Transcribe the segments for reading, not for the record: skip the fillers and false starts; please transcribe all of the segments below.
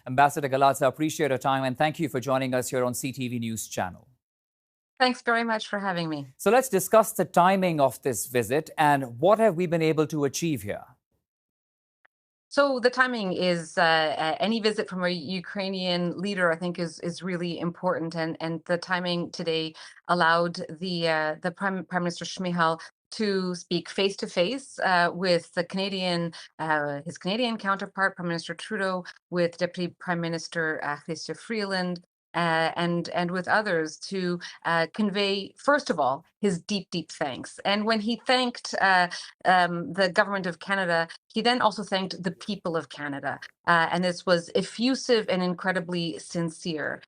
Ambassador Galadza, appreciate your time and thank you for joining us here on CTV News Channel. Thanks very much for having me. So let's discuss the timing of this visit and what have we been able to achieve here? So the timing is any visit from a Ukrainian leader, I think, is really important, and the timing today allowed the Prime Minister Shmihal to speak face to face with the Canadian his Canadian counterpart, Prime Minister Trudeau, with Deputy Prime Minister Chrystia Freeland. And with others to convey, first of all, his deep thanks. And when he thanked the government of Canada, he then also thanked the people of Canada. And this was effusive and incredibly sincere.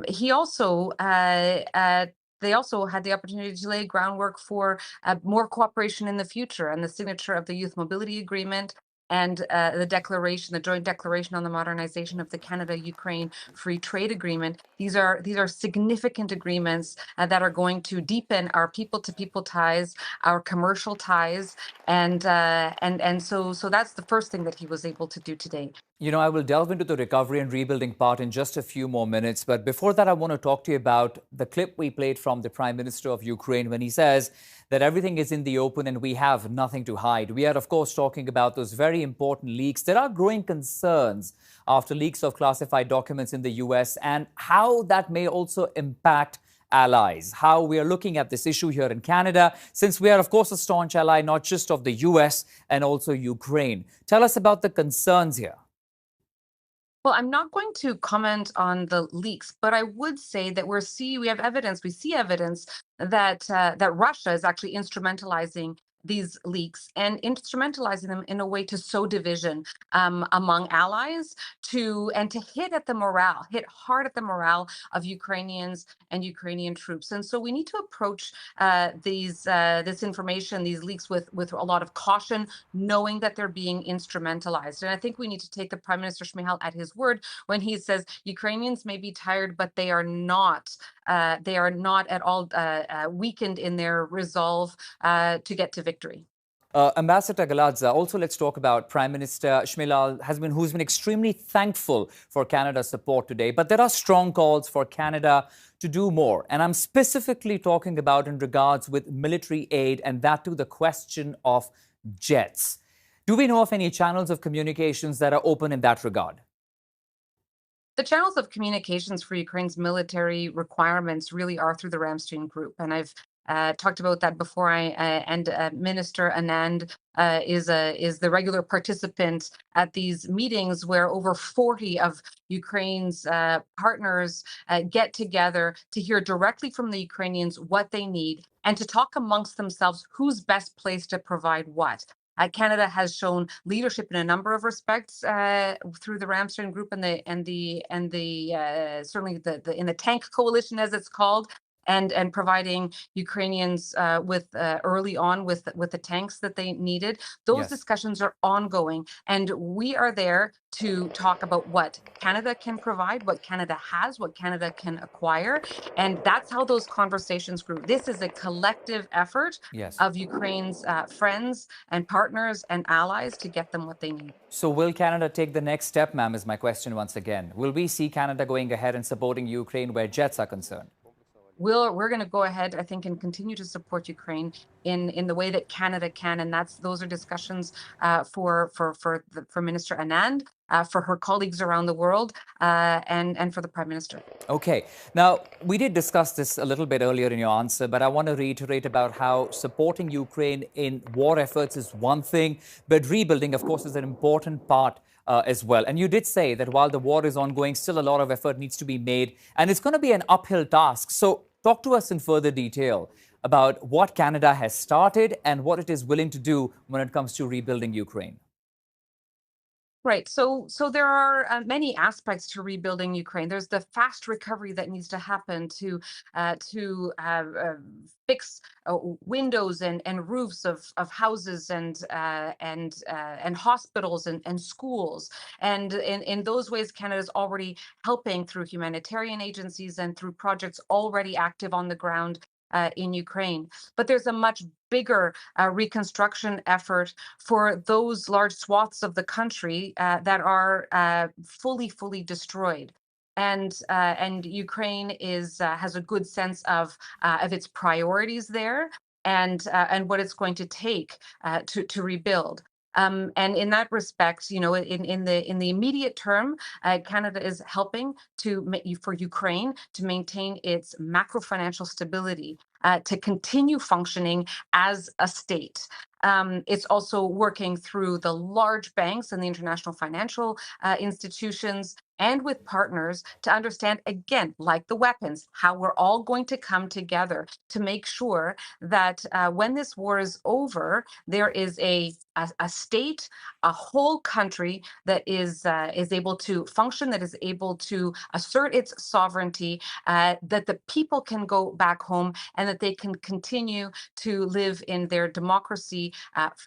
He also they also had the opportunity to lay groundwork for more cooperation in the future and the signature of the Youth Mobility Agreement and the joint declaration on the modernization of the Canada-Ukraine Free Trade Agreement. These are significant agreements that are going to deepen our people-to-people ties, our commercial ties, and so that's the first thing that he was able to do today. You know, I will delve into the recovery and rebuilding part in just a few more minutes. But before that, I want to talk to you about the clip we played from the Prime Minister of Ukraine when he says that everything is in the open and we have nothing to hide. We are, of course, talking about those very important leaks. There are growing concerns after leaks of classified documents in the US and how that may also impact allies, how we are looking at this issue here in Canada, since we are, of course, a staunch ally, not just of the US and also Ukraine. Tell us about the concerns here. Well, I'm not going to comment on the leaks, but I would say that we see evidence that that Russia is actually instrumentalizing these leaks and instrumentalizing them in a way to sow division among allies, and to hit hard at the morale of Ukrainians and Ukrainian troops. And so we need to approach this information, these leaks, with a lot of caution, knowing that they're being instrumentalized. And I think we need to take the Prime Minister Shmihal at his word when he says Ukrainians may be tired, but they are not at all weakened in their resolve to get to victory. Ambassador Galadza, also let's talk about Prime Minister Shmihal who's been extremely thankful for Canada's support today. But there are strong calls for Canada to do more. And I'm specifically talking about in regards with military aid, and that to the question of jets. Do we know of any channels of communications that are open in that regard? The channels of communications for Ukraine's military requirements really are through the Ramstein Group, and I've talked about that before. Minister Anand is the regular participant at these meetings where over 40 of Ukraine's partners get together to hear directly from the Ukrainians what they need and to talk amongst themselves who's best placed to provide what. Canada has shown leadership in a number of respects through the Ramstein Group and certainly in the tank coalition, as it's called, and providing Ukrainians with early on with the tanks that they needed. Those discussions are ongoing, and we are there to talk about what Canada can provide, what Canada has, what Canada can acquire, and that's how those conversations grew. This is a collective effort of Ukraine's friends and partners and allies to get them what they need. So will Canada take the next step, ma'am, is my question once again. Will we see Canada going ahead and supporting Ukraine where jets are concerned? We're going to go ahead, I think, and continue to support Ukraine in the way that Canada can, and those are discussions for Minister Anand, for her colleagues around the world, and for the Prime Minister. Okay. Now, we did discuss this a little bit earlier in your answer, but I want to reiterate about how supporting Ukraine in war efforts is one thing, but rebuilding, of course, is an important part as well. And you did say that while the war is ongoing, still a lot of effort needs to be made, and it's going to be an uphill task. So talk to us in further detail about what Canada has started and what it is willing to do when it comes to rebuilding Ukraine. Right. So there are many aspects to rebuilding Ukraine. There's the fast recovery that needs to happen to fix windows and roofs of houses and hospitals and schools. And in those ways, Canada is already helping through humanitarian agencies and through projects already active on the ground in Ukraine. But there's a much bigger reconstruction effort for those large swaths of the country that are fully destroyed. And Ukraine is has a good sense of its priorities there and what it's going to take to rebuild. And in that respect, in the immediate term, Canada is helping for Ukraine to maintain its macro financial stability, to continue functioning as a state. It's also working through the large banks and the international financial institutions and with partners to understand, again, like the weapons, how we're all going to come together to make sure that when this war is over, there is a state, a whole country that is able to function, that is able to assert its sovereignty, that the people can go back home and that they can continue to live in their democracy,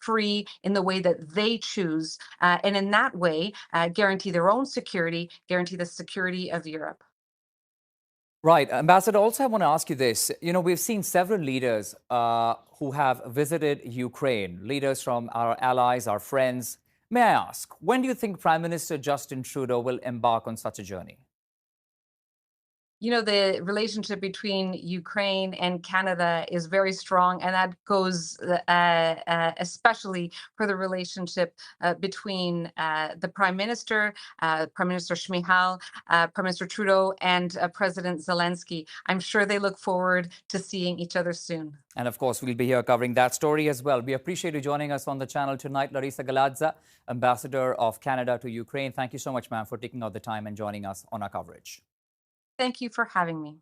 free in the way that they choose, and in that way guarantee their own security, guarantee the security of Europe. Right. Ambassador, also, I want to ask you this. We've seen several leaders who have visited Ukraine, leaders from our allies, our friends. May I ask, when do you think Prime Minister Justin Trudeau will embark on such a journey? The relationship between Ukraine and Canada is very strong, and that goes especially for the relationship between the Prime Minister Shmihal, Prime Minister Trudeau, and President Zelensky. I'm sure they look forward to seeing each other soon. And of course, we'll be here covering that story as well. We appreciate you joining us on the channel tonight. Larissa Galadza, Ambassador of Canada to Ukraine. Thank you so much, ma'am, for taking out the time and joining us on our coverage. Thank you for having me.